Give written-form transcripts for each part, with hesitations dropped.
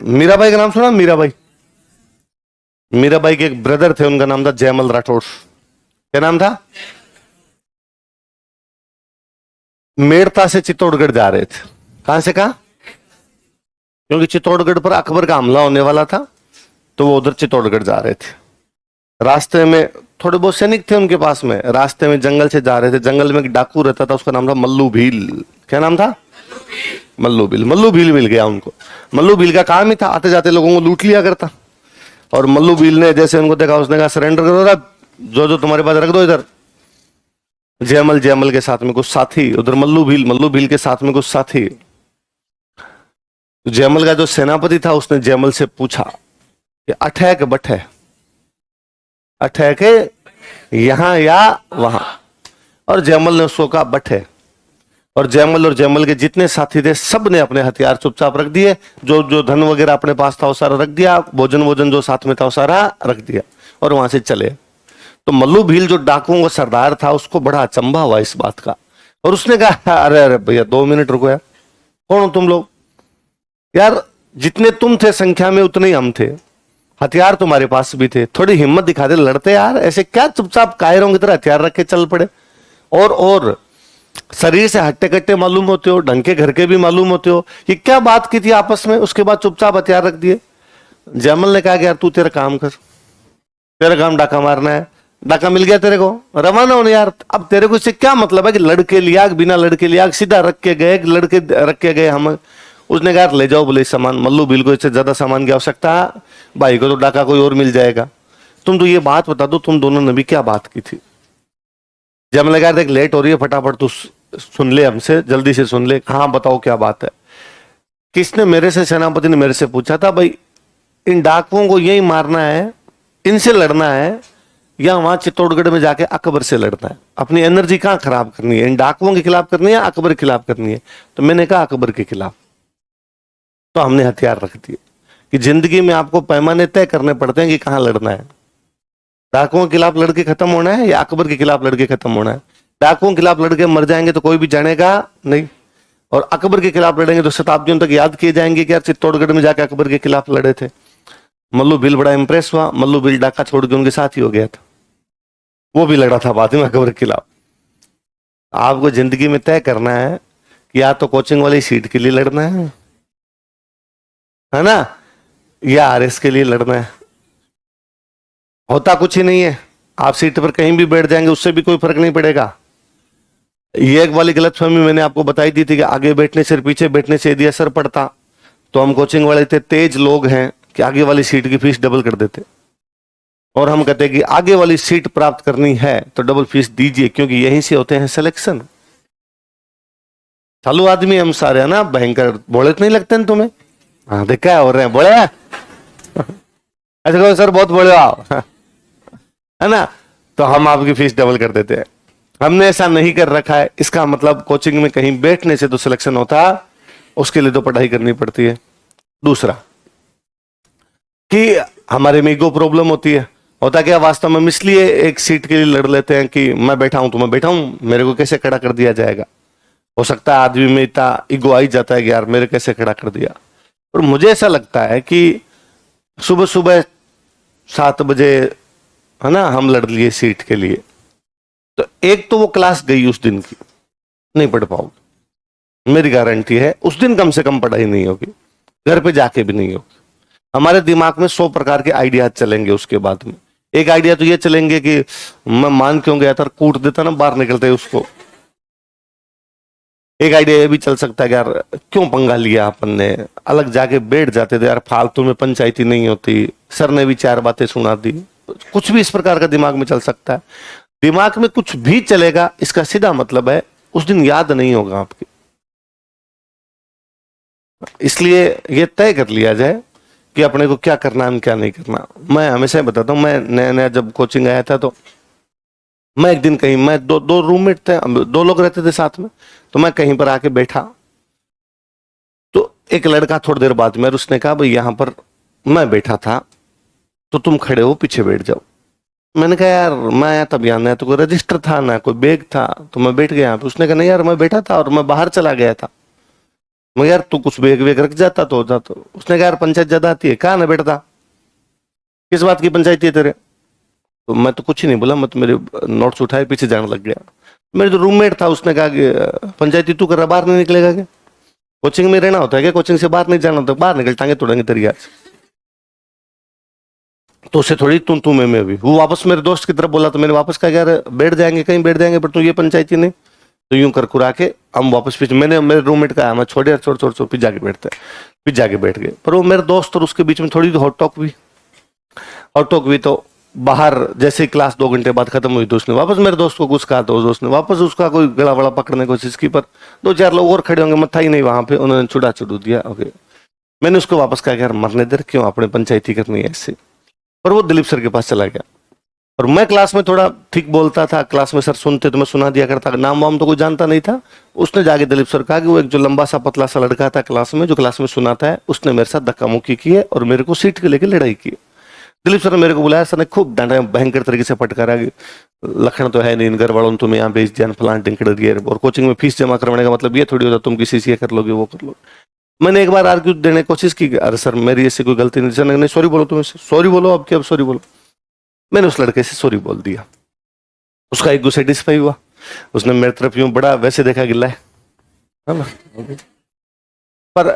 मीराबाई का नाम सुना? मीराबाई, मीराबाई के एक ब्रदर थे, उनका नाम था जयमल राठौड़। क्या नाम था? मेड़ता से चित्तौड़गढ़ जा रहे थे। कहां से कहां? क्योंकि चित्तौड़गढ़ पर अकबर का हमला होने वाला था, तो वो उधर चित्तौड़गढ़ जा रहे थे। रास्ते में थोड़े बहुत सैनिक थे उनके पास में, रास्ते में जंगल से जा रहे थे। जंगल में एक डाकू रहता था, उसका नाम था मल्लू भील। क्या नाम था? मल्लू भील। मल्लू भील मिल गया उनको। मल्लू भील का काम ही था आते जाते लोगों को लूट लिया करता। और मल्लू भील ने जैसे उनको देखा, उसने कहा सरेंडर करो, जो जो तुम्हारे पास रख दो इधर। जयमल, जयमल के साथ में कुछ साथी, उधर मल्लू भील, मल्लू भील के साथ में कुछ साथी। जयमल का जो सेनापति था, उसने जयमल से पूछा कि अठै के बठै, अठै के यहां या वहां? और जयमल ने उसको कहा बठै। और जयमल के जितने साथी थे, सब ने अपने हथियार चुपचाप रख दिए। जो जो धन वगैरह अपने पास था वो सारा रख दिया, भोजन वोजन जो साथ में था वो सारा रख दिया, और वहां से चले। तो मल्लू भील जो डाकुओं का सरदार था, उसको बड़ा अचंभा हुआ इस बात का, और उसने कहा अरे अरे भैया 2 मिनट रुको यार, कौन हो तुम लोग? यार जितने तुम थे संख्या में, उतने ही हम थे, हथियार तुम्हारे पास भी थे, थोड़ी हिम्मत दिखा दे, लड़ते यार, ऐसे क्या चुपचाप कायरों की तरह हथियार रख के चल पड़े? और शरीर से हट्टे कट्टे मालूम होते हो, ढंग के घर के भी मालूम होते हो, ये क्या बात की थी आपस में? उसके बाद चुपचाप हथियार रख दिए। जयमल ने कहा कि यार तू तेरा काम कर, तेरा काम डाका मारना है, डाका मिल गया तेरे को, रवाना होने यार। अब तेरे को इससे क्या मतलब है कि लड़के लिया, बिना लड़के लिया, सीधा रख के गए, लड़के रख के गए हम। उसने कहा ले जाओ बोले सामान। मल्लू भील को इससे ज्यादा सामान की आवश्यकता, भाई को तो डाका कोई और मिल जाएगा। तुम तो ये बात बता दो, तुम दोनों ने भी क्या बात की थी? जयमल ने कहा देख लेट हो रही है, फटाफट तू सुन ले हमसे, जल्दी से सुन ले। हाँ बताओ क्या बात है? किसने मेरे से, सेनापति ने मेरे से पूछा था भाई इन डाकुओं को यही मारना है, इनसे लड़ना है, या वहां चित्तौड़गढ़ में जाके अकबर से लड़ना है? अपनी एनर्जी कहां खराब करनी है, इन डाकुओं के खिलाफ करनी है, अकबर के खिलाफ करनी है? तो मैंने कहा अकबर के खिलाफ। तो हमने हथियार रख दिए कि जिंदगी में आपको पैमाने तय करने पड़ते हैं कि कहां लड़ना है। डाकुओं के खिलाफ लड़के खत्म होना है या अकबर के खिलाफ लड़के खत्म होना है? डाकुओं के खिलाफ लड़के मर जाएंगे तो कोई भी जानेगा नहीं, और अकबर के खिलाफ लड़ेंगे तो शताब्दियों तक याद किए जाएंगे कि यार चित्तौड़गढ़ में जाकर अकबर के खिलाफ लड़े थे। मल्लू भील बड़ा इंप्रेस हुआ। मल्लू भील डाका छोड़ के उनके साथ ही हो गया था, वो भी लड़ा था बाद में अकबर के खिलाफ। आपको जिंदगी में तय करना है कि या तो कोचिंग वाली सीट के लिए लड़ना है ना, या आरएस के लिए लड़ना है। होता कुछ ही नहीं है, आप सीट पर कहीं भी बैठ जाएंगे, उससे भी कोई फर्क नहीं पड़ेगा। ये एक वाली गलतफहमी मैंने आपको बताई दी थी कि आगे बैठने से पीछे बैठने से यदि असर पड़ता, तो हम कोचिंग वाले इतने तेज लोग हैं कि आगे वाली सीट की फीस डबल कर देते, और हम कहते हैं कि आगे वाली सीट प्राप्त करनी है तो डबल फीस दीजिए, क्योंकि यहीं से होते हैं सिलेक्शन। चालू आदमी हम सारे, है ना, भयंकर बोले तो नहीं लगते हैं तुम्हें? हाँ देखा है, हो रहे हैं बोले ऐसे कहो सर बहुत बोले आप है ना, तो हम आपकी फीस डबल कर देते हैं। हमने ऐसा नहीं कर रखा है, इसका मतलब कोचिंग में कहीं बैठने से तो सिलेक्शन होता, उसके लिए तो पढ़ाई करनी पड़ती है। दूसरा कि हमारे में ईगो प्रॉब्लम होती है। होता क्या वास्तव में हम इसलिए एक सीट के लिए लड़ लेते हैं कि मैं बैठा हूं तो मैं बैठा हूं, मेरे को कैसे खड़ा कर दिया जाएगा। हो सकता है आदमी में इतना ईगो आ ही जाता है कि यार मेरे कैसे खड़ा कर दिया। और मुझे ऐसा लगता है कि सुबह सुबह 7 बजे, है ना, हम लड़ लिए सीट के लिए, तो एक तो वो क्लास गई उस दिन की, नहीं पढ़ पाओगे, मेरी गारंटी है। उस दिन कम से कम पढ़ाई नहीं होगी, घर पे जाके भी नहीं होगी। हमारे दिमाग में 100 प्रकार के आइडिया चलेंगे। उसके बाद में एक आइडिया तो ये चलेंगे कि मैं मान क्यों गया था, कूट देता ना बाहर निकलते उसको। एक आइडिया ये भी चल सकता है कि यार क्यों पंगा लिया अपन ने, अलग जाके बैठ जाते थे यार, फालतू में पंचायती नहीं होती, सर ने भी 4 बातें सुना दी। कुछ भी इस प्रकार का दिमाग में चल सकता है। दिमाग में कुछ भी चलेगा, इसका सीधा मतलब है उस दिन याद नहीं होगा आपकी। इसलिए ये तय कर लिया जाए कि अपने को क्या करना है, क्या नहीं करना। मैं हमेशा बताता हूँ, मैं नया नया जब कोचिंग आया था तो मैं एक दिन कहीं, मैं दो रूममेट थे, 2 लोग रहते थे साथ में, तो मैं कहीं पर आके बैठा, तो एक लड़का थोड़ी देर बाद में, उसने कहा भाई यहां पर मैं बैठा था तो तुम खड़े हो, पीछे बैठ जाओ। मैंने कहा यार मैं आया तब यहाँ, तो कोई रजिस्टर था ना कोई बैग था, तो मैं बैठ गया यहाँ पे। उसने कहा नहीं यार मैं बैठा था और मैं बाहर चला गया था। मगर यार तू कुछ बेग वेग रख जाता तो हो जाता। उसने कहा यार पंचायत ज्यादा आती है, कहा ना बैठता, किस बात की पंचायती है तेरे। तो मैं तो कुछ ही नहीं बोला, मैं तो मेरे नोट्स उठाए पीछे जाने लग गया। मेरे जो रूममेट था उसने कहा कि पंचायती तू कर रहा, बाहर नहीं निकलेगा क्या, कोचिंग में रहना होता है क्या, कोचिंग से बाहर नहीं जाना होता, बाहर निकल टांगे तोड़ेंगे तेरी आज। तो उसे थोड़ी तू मैं भी। वो वापस मेरे दोस्त की तरफ बोला तो मैंने वापस कहा यार बैठ जाएंगे कहीं बैठ जाएंगे, पर तू ये पंचायती नहीं। तो यूं कर कुरा के हम वापस पीछे, मैंने मेरे रूममेट का मैं छोड़ यार छोड़ छोड़ छोड़, फिर जाके बैठते फिर जाके बैठ गए। पर वो मेरे दोस्त और उसके बीच में थोड़ी हॉट टॉक हुई। हॉट टॉक हुई तो बाहर जैसे ही क्लास 2 घंटे बाद खत्म हुई तो उसने वापस मेरे दोस्त को कुछ कहा, तो उस दोस्त ने वापस उसका कोई गला वड़ा पकड़ने की कोशिश की, पर 2-4 लोग और खड़े होंगे, मैं था ही नहीं वहां पे, उन्होंने छुड़ा छुड़ू दिया। ओके, मैंने उसको वापस कहा यार मरने दे, क्यों अपने पंचायती करनी है इससे। पर वो दिलीप सर के पास चला गया। और मैं क्लास में थोड़ा ठीक बोलता था, क्लास में सर सुनते तो मैं सुना दिया करता, नाम वाम तो कोई जानता नहीं था। उसने जाके दिलीप सर कहा कि वो एक जो लंबा सा पतला सा लड़का था क्लास में, जो क्लास में सुनाता है, उसने मेरे साथ धक्का मुक्की की है और मेरे को सीट के लेके लड़ाई की। दिलीप सर ने मेरे को बुलाया, सर ने खूब डांटा, भयंकर तरीके से फटकारा कि लखन तो है नहीं इन घर वालों ने तुम्हें यहाँ भेज दिया, फलान टिंकड़ दिए, और कोचिंग में फीस जमा करवाने का मतलब ये थोड़ी होता तुम किसी से कर लोगे वो कर लो। मैंने एक बार आर्ग्यू देने की कोशिश की, अरे सर मेरी ऐसी कोई गलती नहीं। सर नहीं, सॉरी बोलो, तुम सॉरी बोलो, अब क्या सॉरी बोलो। मैंने उस लड़के से सॉरी बोल दिया, उसका ईगो सेटिस्फाई हुआ, उसने मेरी तरफ यूं बड़ा वैसे देखा गिल्ला है ना, पर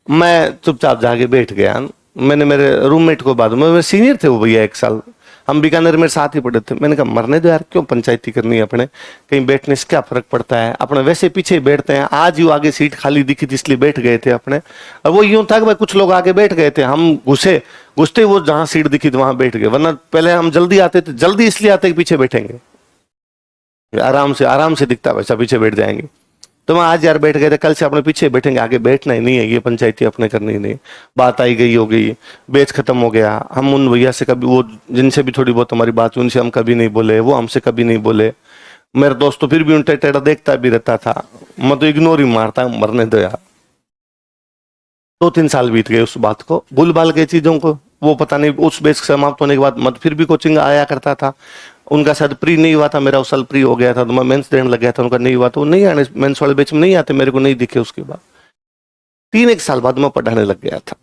मैं चुपचाप जाके बैठ गया। मैंने मेरे रूममेट को बाद में, मेरे सीनियर थे वो भैया 1 साल, हम बीकानेर में साथ ही पढ़े थे, मैंने कहा मरने दो यार, क्यों पंचायती करनी है अपने, कहीं बैठने से क्या फर्क पड़ता है, अपने वैसे पीछे ही बैठते हैं। आज यूं आगे सीट खाली दिखी थी इसलिए बैठ गए थे अपने, और वो यूं था कि भाई कुछ लोग आगे बैठ गए थे, हम घुसते वो जहां सीट दिखी थी वहां बैठ गए, वरना पहले हम जल्दी आते थे, जल्दी इसलिए आते कि पीछे बैठेंगे, आराम से दिखता वैसा पीछे बैठ जाएंगे। तो मैं आज यार बैठ गए थे, कल से अपने पीछे बैठेंगे, आगे बैठना ही नहीं है, ये पंचायती अपने करनी ही नहीं। बात आई गई हो गई, बेच खत्म हो गया। हम उन भैया से कभी, वो जिनसे भी थोड़ी बहुत हमारी बात हुई उनसे हम कभी नहीं बोले, वो हमसे कभी नहीं बोले। मेरे दोस्त तो फिर भी उल्टा टेढ़ा देखता भी रहता था, मैं तो इग्नोर ही मारता, मरने दो यार। 2-3 साल बीत गए उस बात को, भूल भाल के चीजों को, वो पता नहीं उस बेच समाप्त होने के बाद मत फिर भी कोचिंग आया करता था। उनका शायद प्री नहीं हुआ था, मेरा उस साल प्री हो गया था, तो मैं मेंस देने लग गया था, उनका नहीं हुआ, तो नहीं आने, मेंस वाले बैच में नहीं आते, मेरे को नहीं दिखे। उसके बाद 3-1 साल बाद मैं पढ़ाने लग गया था।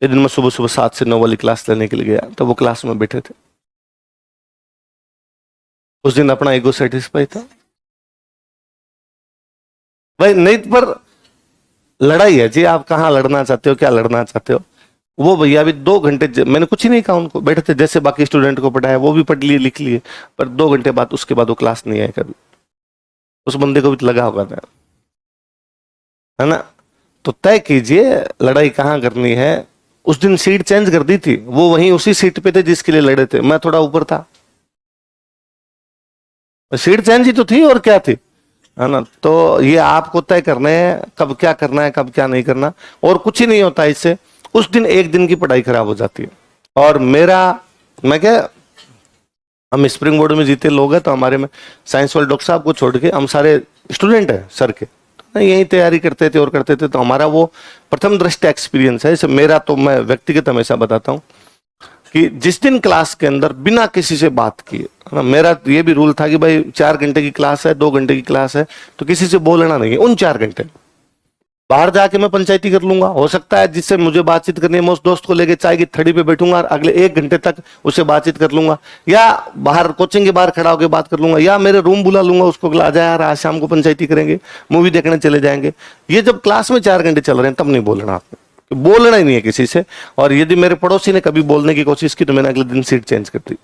एक दिन मैं सुबह सुबह 7 से 9 वाली क्लास लेने के लिए गया, तो वो क्लास में बैठे थे। उस दिन अपना ईगो सेटिस्फाई था भाई, नहीं पर लड़ाई है जी, आप कहाँ लड़ना चाहते हो, क्या लड़ना चाहते हो। वो भैया भी 2 घंटे, मैंने कुछ ही नहीं कहा उनको, बैठे थे जैसे बाकी स्टूडेंट को पढ़ाया, वो भी पढ़ लिए लिख लिए, पर 2 घंटे बाद उसके बाद वो क्लास नहीं आए कभी। उस बंदे को भी तो लगा होगा था, है ना। तो तय कीजिए लड़ाई कहाँ करनी है। उस दिन सीट चेंज कर दी थी, वो वहीं उसी सीट पे थे जिसके लिए लड़े थे, मैं थोड़ा ऊपर था, सीट चेंज ही तो थी और क्या थी, है ना। तो ये आपको तय करना है कब क्या करना है, कब क्या नहीं करना, और कुछ ही नहीं होता इससे। उस दिन एक दिन की पढ़ाई खराब हो जाती है। और मैं क्या, हम स्प्रिंग बोर्ड में जीते लोग हैं, तो हमारे में साइंस वाले डॉक्टर साहब को छोड़ के हम सारे स्टूडेंट हैं सर के, तो यही तैयारी करते थे और करते थे। तो हमारा वो प्रथम दृष्टया एक्सपीरियंस है, मेरा तो मैं व्यक्तिगत हमेशा बताता हूँ कि जिस दिन क्लास के अंदर बिना किसी से बात किए, है ना, मेरा ये भी रूल था कि भाई 4 घंटे की क्लास है, 2 घंटे की क्लास है, तो किसी से बोलना नहीं है उन 4 घंटे। बाहर जाके मैं पंचायती कर लूंगा, हो सकता है जिससे मुझे बातचीत करनी है मैं उस दोस्त को लेके चाय की थड़ी पे बैठूंगा और अगले 1 घंटे तक उससे बातचीत कर लूंगा, या बाहर कोचिंग के बाहर खड़ा होकर बात कर लूंगा, या मेरे रूम बुला लूंगा उसको, आ जाए यार आज शाम को पंचायती करेंगे, मूवी देखने चले जाएंगे। ये जब क्लास में 4 घंटे चल रहे हैं तब नहीं बोलना, आपको बोलना ही नहीं है किसी से। और यदि मेरे पड़ोसी ने कभी बोलने की कोशिश की तो मैंने अगले दिन सीट चेंज कर दी।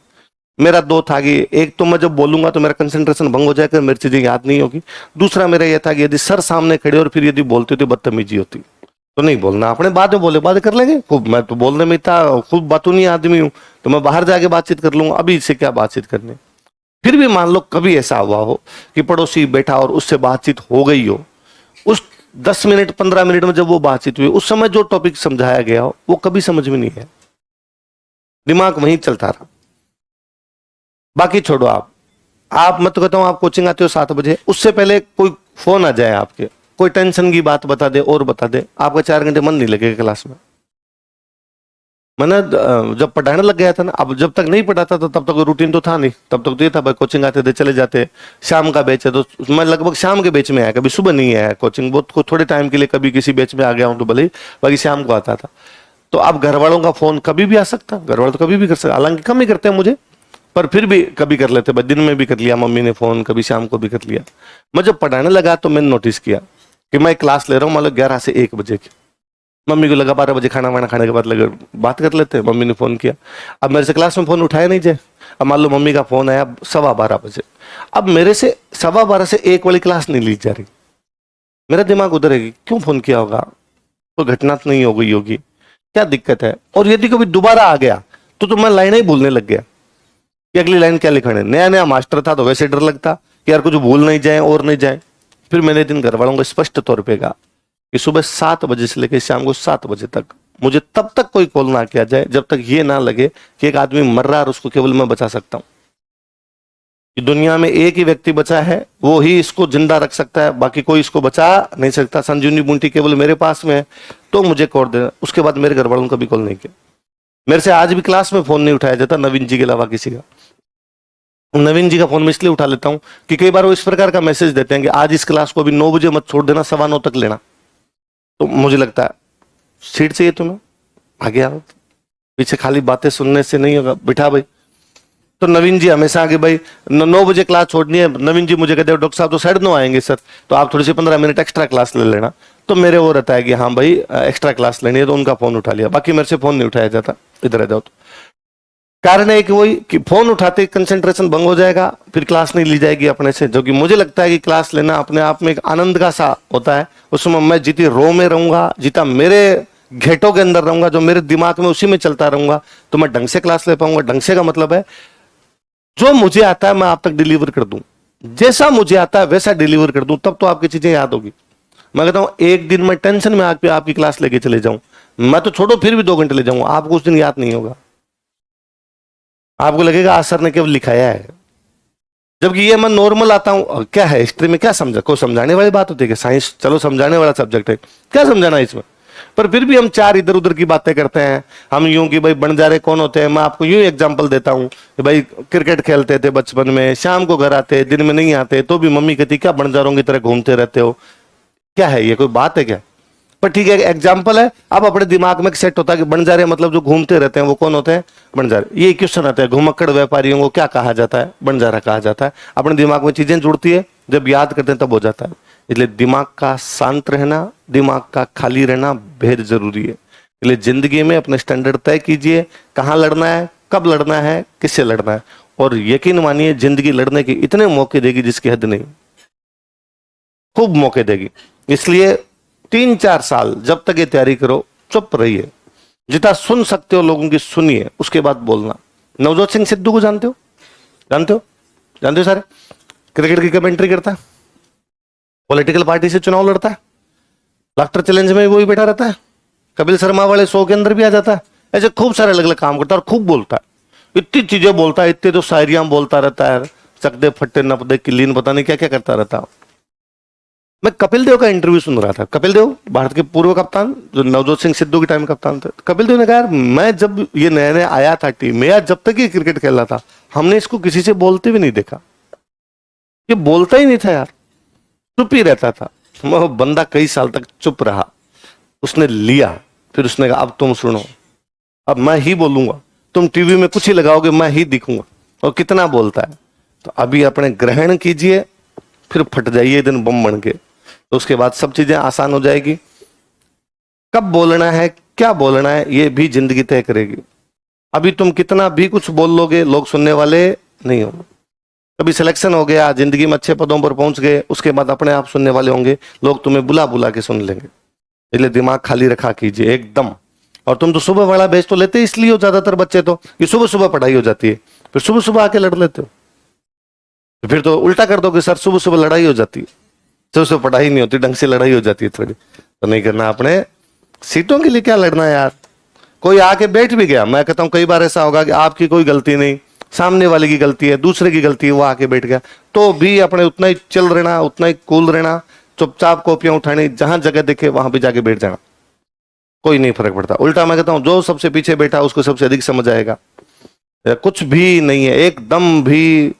मेरा 2 था कि एक तो मैं जब बोलूंगा तो मेरा कंसंट्रेशन भंग हो जाएगा, मेरी चीजें याद नहीं होगी। दूसरा मेरा यह था कि यदि सर सामने खड़े और फिर यदि बोलते तो बदतमीजी होती, तो नहीं बोलना, अपने बाद में बोले, बात कर लेंगे खूब, मैं तो बोलने में था खूब बातूनी आदमी हूं, तो मैं बाहर जाके बातचीत कर लूंगा, अभी इससे क्या बातचीत करनी। फिर भी मान लो कभी ऐसा हुआ हो कि पड़ोसी बैठा और उससे बातचीत हो गई हो, उस 10 मिनट 15 मिनट में जब वो बातचीत हुई, उस समय जो टॉपिक समझाया गया हो वो कभी समझ में नहीं है, दिमाग वहीं चलता रहा। बाकी छोड़ो, आप मैं तो कहता हूं आप कोचिंग आते हो 7 बजे, उससे पहले कोई फोन आ जाए आपके, कोई टेंशन की बात बता दे और बता दे, आपका 4 घंटे मन नहीं लगेगा क्लास में। मैंने जब पढ़ाने लग गया था ना, अब जब तक नहीं पढ़ाता था तब तक रूटीन तो था नहीं, तब तक तो ये था भाई कोचिंग आते थे चले जाते, शाम का बैच है तो मैं लगभग शाम के बैच में आया, कभी सुबह नहीं आया कोचिंग, बहुत थोड़े टाइम के लिए कभी किसी बैच में आ गया हूँ तो भले ही, बाकी शाम को आता था। तो अब घर वालों का फोन कभी भी आ सकता, घर वाले तो कभी भी कर सकते, हालांकि कम ही करते हैं मुझे, पर फिर भी कभी कर लेते, भाई दिन में भी कर लिया मम्मी ने फोन, कभी शाम को भी कर लिया। मैं जब पढ़ाने लगा तो मैंने नोटिस किया कि मैं क्लास ले रहा हूँ मान लो 11 से 1 बजे की, मम्मी को लगा 12 बजे खाना वाना खाने के बाद लगे बात कर लेते हैं, मम्मी ने फोन किया, अब मेरे से क्लास में फोन उठाया नहीं जाए, अब मान लो मम्मी का फोन आया 12:15 बजे, अब मेरे से 12:15 से 1 वाली क्लास नहीं ली जा रही, मेरा दिमाग उधर है कि क्यों फोन किया होगा, कोई घटना तो नहीं हो गई होगी, क्या दिक्कत है, और यदि कभी दोबारा आ गया तो मैं लाइन ही भूलने लग गया कि अगली लाइन क्या लिखना है। नया नया मास्टर था तो वैसे डर लगता कि यार कुछ भूल नहीं जाए और नहीं जाए। फिर मैंने दिन घर वालों को स्पष्ट तौर पे कहा कि सुबह 7 बजे से लेकर शाम को 7 बजे तक मुझे तब तक कोई कॉल ना किया जाए जब तक ये ना लगे कि एक आदमी मर रहा है और उसको केवल मैं बचा सकता हूं, कि दुनिया में एक ही व्यक्ति बचा है, वो ही इसको जिंदा रख सकता है, बाकी कोई इसको बचा नहीं सकता, संजीवनी बूटी केवल मेरे पास में है, तो मुझे कॉल देना। उसके बाद मेरे घर वालों ने कभी कॉल नहीं किया, मेरे से आज भी क्लास में फोन नहीं उठाया जाता नवीन जी के अलावा किसी का। नवीन जी का फोन मैं इसलिए उठा लेता हूं कि कई बार वो इस प्रकार का मैसेज देते हैं कि आज इस क्लास को अभी 9 बजे मत छोड़ देना, 9:15 तक लेना, तो मुझे लगता है सीट चाहिए तुम्हें, आगे आओ, पीछे खाली बातें सुनने से नहीं होगा, बिठा भाई। तो नवीन जी हमेशा आगे भाई 9 बजे क्लास छोड़नी है, नवीन जी मुझे कहते हैं डॉक्टर साहब तो 9:30 आएंगे सर, तो आप थोड़ी सी 15 मिनट एक्स्ट्रा क्लास ले लेना, तो मेरे वो रहता है कि हाँ भाई एक्स्ट्रा क्लास लेनी है, तो उनका फोन उठा लिया, बाकी मेरे से फोन नहीं उठाया जाता, इधर आ जाओ। तो कारण है कि वही कि फोन उठाते कंसंट्रेशन भंग हो जाएगा, फिर क्लास नहीं ली जाएगी अपने से, जो कि मुझे लगता है कि क्लास लेना अपने आप में एक आनंद का सा होता है, उसमें मैं जितनी रो में रहूंगा, जितना मेरे घेटों के अंदर रहूंगा, जो मेरे दिमाग में उसी में चलता रहूंगा, तो मैं ढंग से क्लास ले पाऊंगा। ढंग से का मतलब है जो मुझे आता है मैं आप तक डिलीवर कर दूं, जैसा मुझे आता है वैसा डिलीवर कर दूं, तब तो आपकी चीजें याद होगी। मैं कहता हूं एक दिन मैं टेंशन में आके आपकी क्लास लेके चले जाऊं, मैं तो छोड़ो फिर भी 2 घंटे ले जाऊंगा, आपको उस दिन याद नहीं होगा, आपको लगेगा आज सर ने केवल लिखाया है। जबकि ये मैं नॉर्मल आता हूं, क्या है हिस्ट्री में क्या समझा, कोई समझाने वाली बात होती है कि साइंस चलो समझाने वाला सब्जेक्ट है, क्या समझाना इसमें, पर फिर भी हम 4 इधर उधर की बातें करते हैं। हम यूं कि भाई बंजारे कौन होते हैं, मैं आपको यूं एग्जांपल देता हूं कि भाई क्रिकेट खेलते थे बचपन में, शाम को घर आते, दिन में नहीं आते, तो भी मम्मी कहती क्या बंजारों की तरह घूमते रहते हो, क्या है ये कोई बात है क्या, पर ठीक है एग्जाम्पल है। अब अपने दिमाग में सेट होता है कि बंजारे मतलब जो घूमते रहते हैं वो कौन होते हैं, बंजारे। ये क्वेश्चन आता है घुमक्कड़ व्यापारियों को क्या कहा जाता है, बंजारा कहा जाता है। अपने दिमाग में चीजें जुड़ती है, जब याद करते हैं तब हो जाता है। इसलिए दिमाग का शांत रहना, दिमाग का खाली रहना बेहद जरूरी है। इसलिए जिंदगी में अपने स्टैंडर्ड तय कीजिए, कहाँ लड़ना है, कब लड़ना है, किससे लड़ना है, और यकीन मानिए जिंदगी लड़ने के इतने मौके देगी जिसकी हद नहीं, खूब मौके देगी। इसलिए 3-4 साल जब तक ये तैयारी करो चुप रहिए, जितना सुन सकते हो लोगों की सुनिए, उसके बाद बोलना। नवजोत सिंह सिद्धू को जानते हो, जानते हो, जानते हो सारे, क्रिकेट की कमेंट्री करता है, पॉलिटिकल पार्टी से चुनाव लड़ता है, लाफ्टर चैलेंज में वही बैठा रहता है, कपिल शर्मा वाले शो के अंदर भी आ जाता है, ऐसे खूब सारे अलग अलग काम करता है और खूब बोलता है, इतनी चीजें बोलता है, इतनी तो शायरियां बोलता रहता है, चकदे फट्टे नपदे किलीन पता नहीं क्या क्या करता रहता है। मैं कपिल देव का इंटरव्यू सुन रहा था, कपिल देव भारत के पूर्व कप्तान जो नवजोत सिंह सिद्धू के टाइम कप्तान थे। कपिल देव ने कहा यार मैं जब ये नया नया आया था टीम में, या जब तक ये क्रिकेट खेल रहा था, हमने इसको किसी से बोलते भी नहीं देखा, ये बोलता ही नहीं था यार, चुप ही रहता था। वो बंदा कई साल तक चुप रहा, उसने लिया, फिर उसने कहा अब तुम सुनो, अब मैं ही बोलूंगा, तुम टीवी में कुछ ही लगाओगे मैं ही दिखूंगा, और कितना बोलता है। तो अभी अपने ग्रहण कीजिए, फिर फट जाइए दिन बम बन के, तो उसके बाद सब चीजें आसान हो जाएगी। कब बोलना है, क्या बोलना है, ये भी जिंदगी तय करेगी। अभी तुम कितना भी कुछ बोल लोगे, लोग सुनने वाले नहीं होंगे। कभी सिलेक्शन हो गया, जिंदगी में अच्छे पदों पर पहुंच गए, उसके बाद अपने आप सुनने वाले होंगे, लोग तुम्हें बुला बुला के सुन लेंगे। इसलिए दिमाग खाली रखा कीजिए एकदम। और तुम तो सुबह वाला बैच तो लेते इसलिए हो, ज्यादातर बच्चे तो ये सुबह सुबह पढ़ाई हो जाती है, फिर सुबह सुबह आके लड़ लेते हो, तो फिर तो उल्टा कर दो कि सर सुबह सुबह लड़ाई हो जाती है, सुबह सुबह पढ़ाई नहीं होती, ढंग से लड़ाई हो जाती है थोड़ी, तो नहीं करना। अपने सीटों के लिए क्या लड़ना है यार, कोई आके बैठ भी गया, मैं कहता हूं कई बार ऐसा होगा कि आपकी कोई गलती नहीं, सामने वाले की गलती है, दूसरे की गलती है, वो आके बैठ गया, तो भी अपने उतना ही चिल रहना, उतना ही कूल रहना, चुपचाप कॉपियां उठानी, जहां जगह देखे वहां पे जाके बैठ जाना। कोई नहीं फर्क पड़ता। उल्टा मैं कहता हूं जो सबसे पीछे बैठा उसको सबसे अधिक समझ आएगा। कुछ भी नहीं है एकदम भी।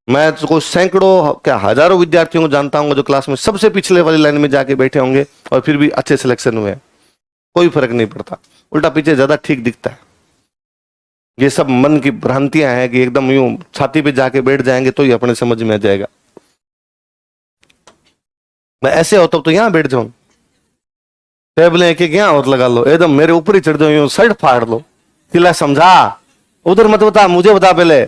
मैं तो सैकड़ों क्या हजारों विद्यार्थियों को जानता हूँ जो क्लास में सबसे पिछले वाली लाइन में जाके बैठे होंगे और फिर भी अच्छे सिलेक्शन हुए। कोई फर्क नहीं पड़ता, उल्टा पीछे ज्यादा ठीक दिखता है। ये सब मन की भ्रांतियां हैं कि एकदम यूं छाती पे जाके बैठ जाएंगे तो ही अपने समझ में आ जाएगा। मैं ऐसे होता तो यहां बैठ जाऊं, टेबलें एक एक यहां और लगा लो, एकदम मेरे ऊपर ही चढ़ जाओ, यूं शर्ट फाड़ लो, किला समझा, उधर मत बता मुझे बता पहले।